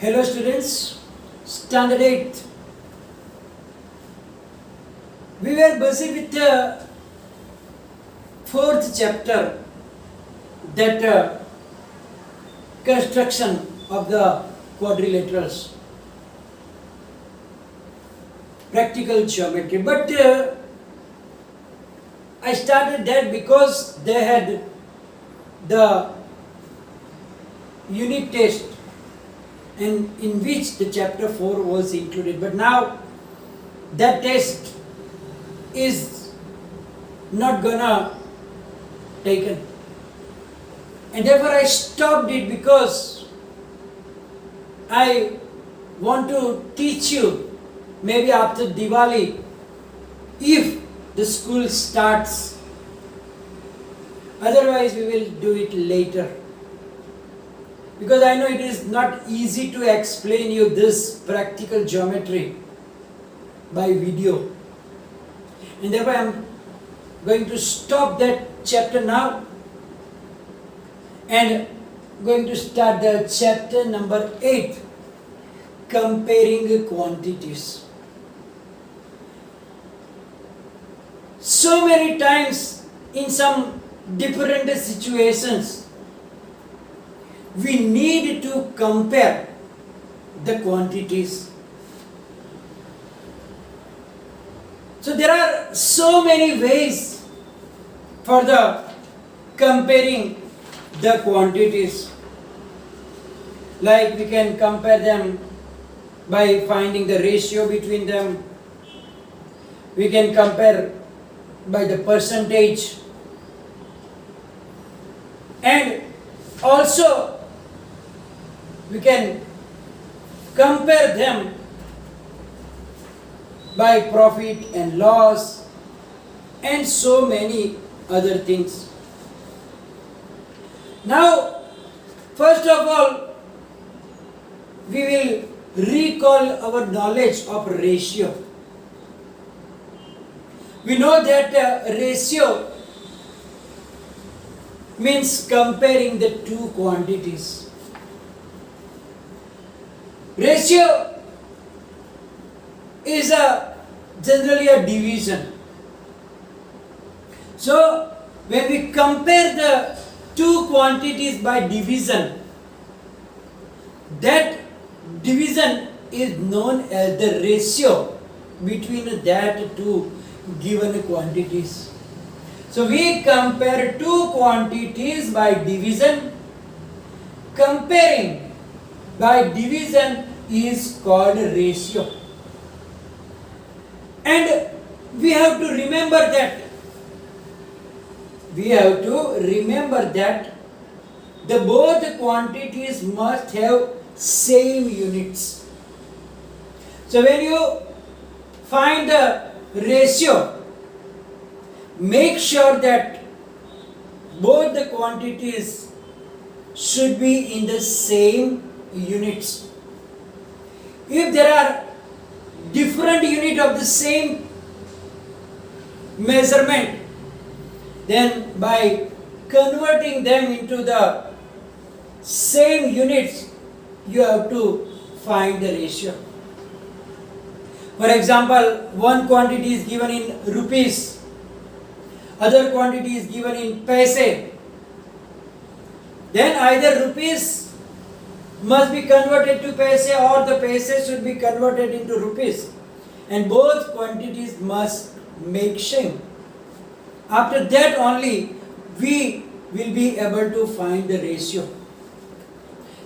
Hello students, standard 8. We were busy with the fourth chapter, that construction of the quadrilaterals, practical geometry. But I started that because they had the unit test, and in which the chapter 4 was included. But now that test is not gonna taken, and therefore I stopped it because I want to teach you maybe after Diwali, if the school starts. Otherwise we will do it later, because I know it is not easy to explain you this practical geometry by video, and therefore I am going to stop that chapter now and going to start the chapter number 8, comparing quantities. So many times in some different situations we need to compare the quantities. So there are so many ways for the comparing the quantities. Like we can compare them by finding the ratio between them. We can compare by the percentage, and also we can compare them by profit and loss, and so many other things. Now, first of all, we will recall our knowledge of ratio. We know that ratio means comparing the two quantities. Ratio is generally a division. So when we compare the two quantities by division, that division is known as the ratio between that two given quantities. So we compare two quantities by division. Comparing by division is called ratio. And we have to remember that the both quantities must have same units. So when you find the ratio, make sure that both the quantities should be in the same units. If there are different unit of the same measurement, then by converting them into the same units, you have to find the ratio. For example, one quantity is given in rupees, other quantity is given in paise. Then either rupees must be converted to paise, or the paise should be converted into rupees, and both quantities must make same. After that only we will be able to find the ratio.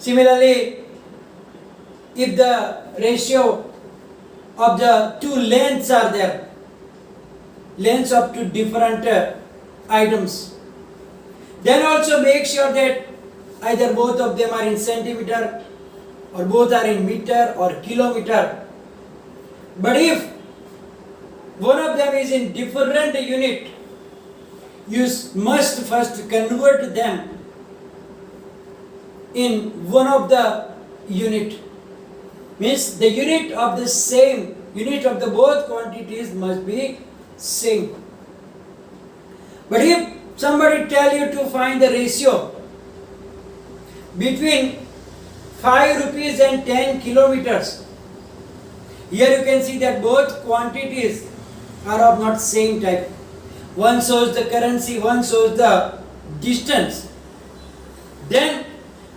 Similarly, if the ratio of the two lengths are there, lengths of two different items, then also make sure that either both of them are in centimeter, or both are in meter or kilometer. But if one of them is in different unit, you must first convert them in one of the unit. Means the unit of the both quantities must be same. But if somebody tell you to find the ratio between 5 rupees and 10 kilometers. Here you can see that both quantities are of not same type. One shows the currency, one shows the distance. Then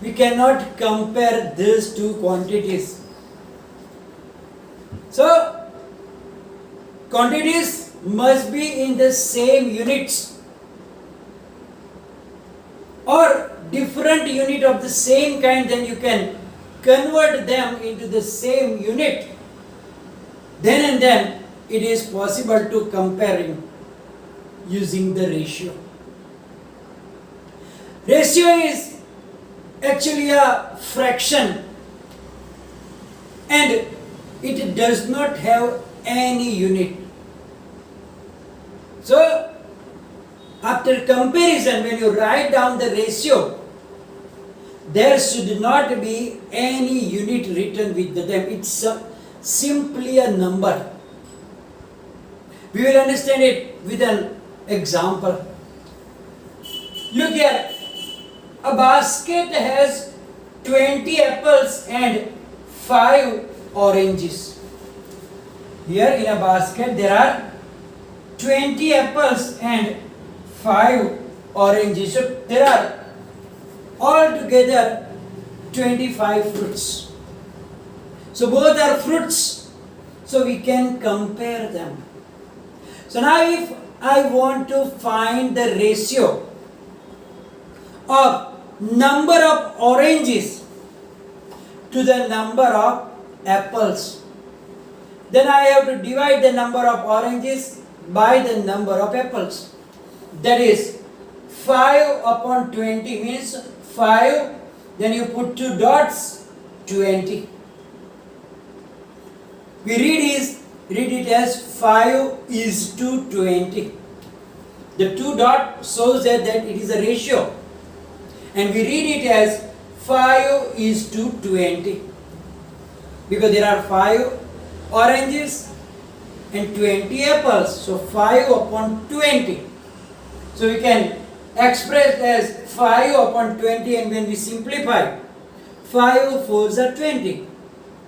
we cannot compare these two quantities. So quantities must be in the same units or different unit of the same kind, then you can convert them into the same unit. Then and then it is possible to comparing using the ratio. Ratio is actually a fraction and it does not have any unit. So after comparison, when you write down the ratio, there should not be any unit written with them. It's simply a number. We will understand it with an example. Look here, a basket has 20 apples and 5 oranges. Here in a basket there are 20 apples and 5 oranges. So there are altogether 25 fruits. So both are fruits, so we can compare them. So now if I want to find the ratio of number of oranges to the number of apples, then I have to divide the number of oranges by the number of apples. That is 5 upon 20 means 5, then you put 2 dots, 20. We read it as 5:20. The 2 dot shows that it is a ratio. And we read it as 5:20. Because there are 5 oranges and 20 apples. So 5 upon 20. So we can express as 5 upon 20, and when we simplify, 5 fours are 20.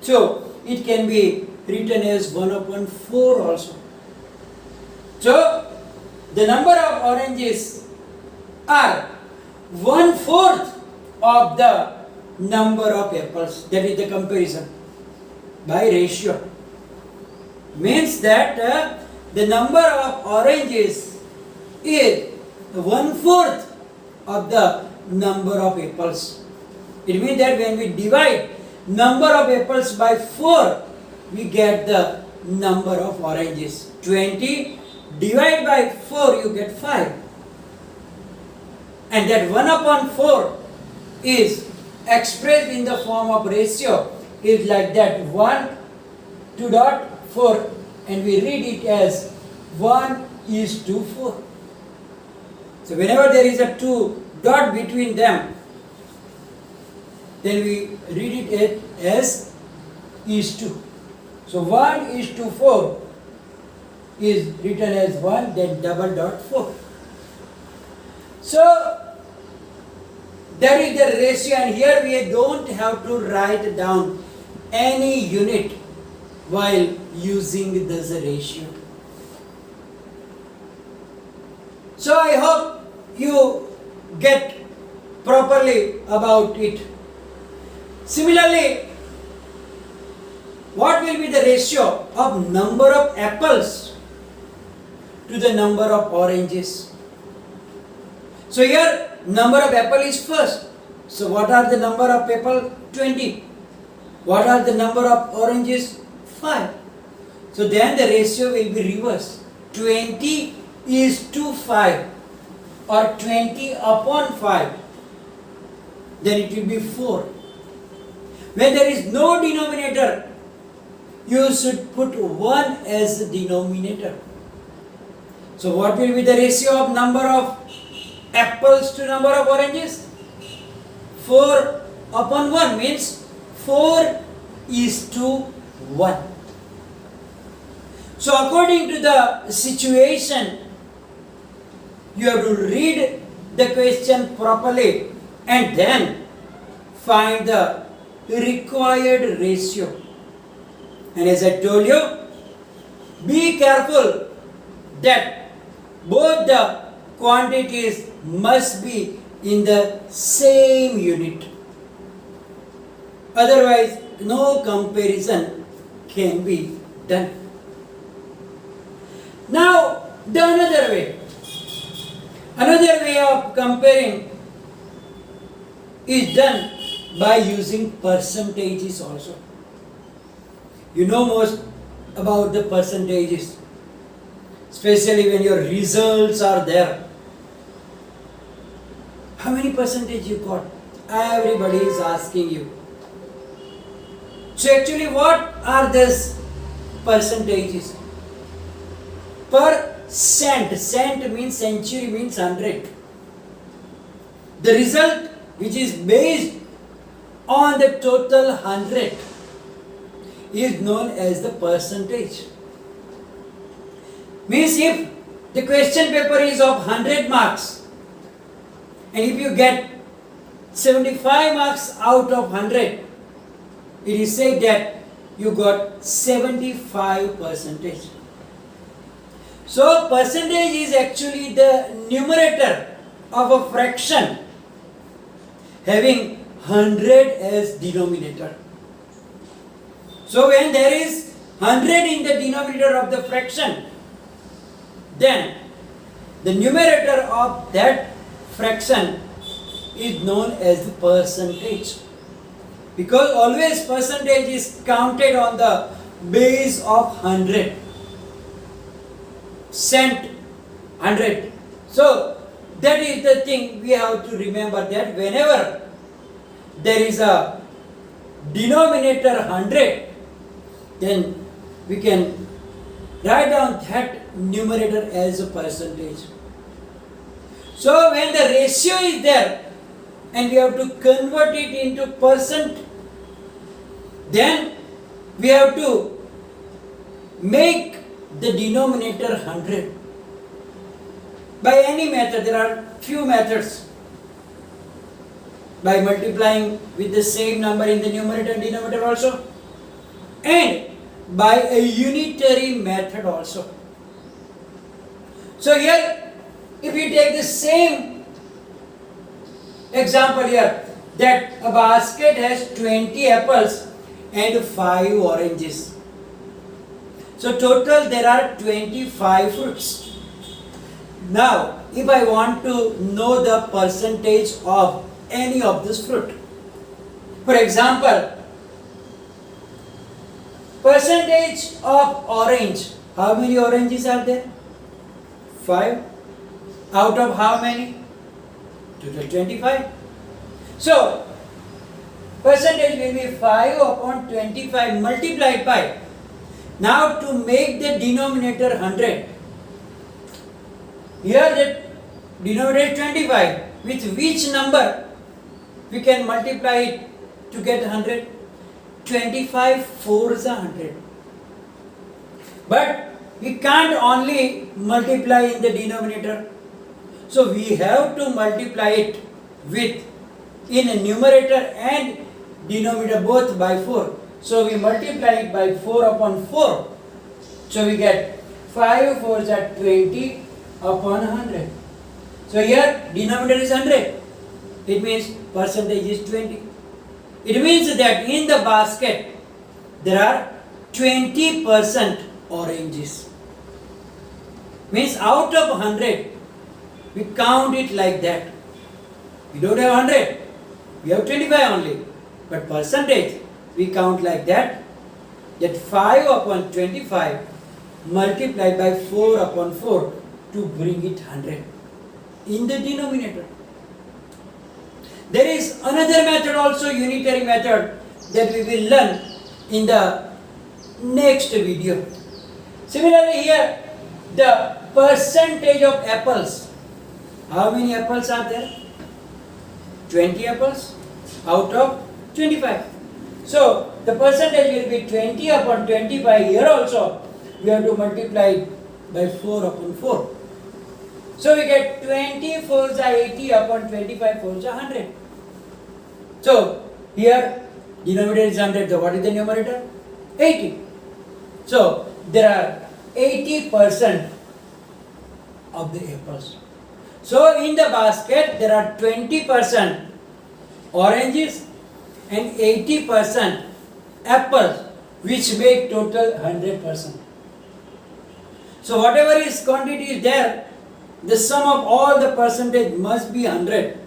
So it can be written as 1 upon 4 also. So the number of oranges are 1/4 of the number of apples. That is the comparison by ratio. Means that the number of oranges is 1/4 of the number of apples. It means that when we divide number of apples by 4, we get the number of oranges. 20 divide by 4, you get 5. And that 1 upon 4 is expressed in the form of ratio. Is like that 1:4, and we read it as 1:4. So whenever there is a 2 dot between them, then we read it as is2. So 1:4 is written as 1, then double dot 4. So that is the ratio, and here we don't have to write down any unit while using this ratio. So I hope you get properly about it. Similarly, what will be the ratio of number of apples to the number of oranges? So here number of apple is first. So what are the number of apple? 20. What are the number of oranges? 5. So then the ratio will be reversed. 20:5 or 20 upon 5. Then it will be 4. When there is no denominator, you should put 1 as the denominator. So what will be the ratio of number of apples to number of oranges? 4 upon 1 means 4:1. So according to the situation, you have to read the question properly and then find the required ratio. And as I told you, be careful that both the quantities must be in the same unit. Otherwise, no comparison can be done. Now, the another way of comparing is done by using percentages also. You know most about the percentages, especially when your results are there. How many percentage you got? Everybody is asking you. So actually what are these percentages? Percent, cent means century means 100. The result which is based on the total 100 is known as the percentage. Means if the question paper is of 100 marks and if you get 75 marks out of 100, it is said that you got 75 percentage. So percentage is actually the numerator of a fraction having 100 as denominator. So when there is 100 in the denominator of the fraction, then the numerator of that fraction is known as the percentage. Because always percentage is counted on the base of 100. Cent, 100. So that is the thing we have to remember, that whenever there is a denominator 100, then we can write down that numerator as a percentage. So when the ratio is there and we have to convert it into percent, then we have to make the denominator 100. By any method, there are few methods. By multiplying with the same number in the numerator and denominator also, and by a unitary method also. So here, if you take the same example here, that a basket has 20 apples and 5 oranges. So total there are 25 fruits. Now, if I want to know the percentage of any of this fruit, for example, percentage of orange, how many oranges are there? 5. Out of how many? Total 25. So, percentage will be 5 upon 25 multiplied by. Now to make the denominator 100, here the denominator is 25, with which number we can multiply it to get 100? 25 4s are 100. But we can't only multiply in the denominator. So we have to multiply it with in a numerator and denominator both by 4. So we multiply it by 4 upon 4. So we get 5 4s are 20 upon 100. So here denominator is 100. It means percentage is 20. It means that in the basket there are 20% oranges. Means out of 100, we count it like that. We don't have 100, we have 25 only. But percentage, we count like that. That 5 upon 25 multiplied by 4 upon 4 to bring it 100 in the denominator. There is another method also, unitary method, that we will learn in the next video. Similarly here, the percentage of apples. How many apples are there? 20 apples out of 25. So the percentage will be 20 upon 25. Here also we have to multiply it by 4 upon 4. So we get 20 4s are 80 upon 25 4s are 100. So here Denominator is 100. So what is the numerator? 80. So there are 80% of the apples. So in the basket there are 20% oranges and 80% apples, which make total 100%. So whatever is quantity is there, the sum of all the percentage must be 100.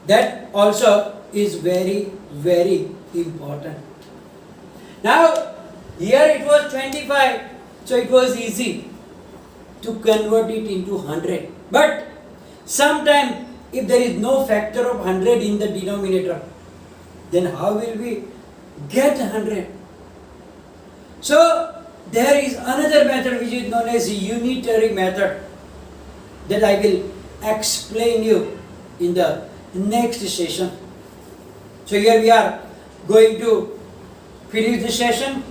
That also is very, very important. Now here it was 25, so it was easy to convert it into 100. But sometime if there is no factor of 100 in the denominator, then how will we get 100? So there is another method which is known as unitary method that I will explain you in the next session. So here we are going to finish the session,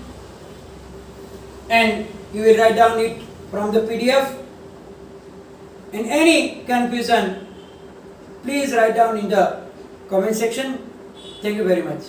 and you will write down it from the PDF. And any confusion, please write down in the comment section. Thank you very much.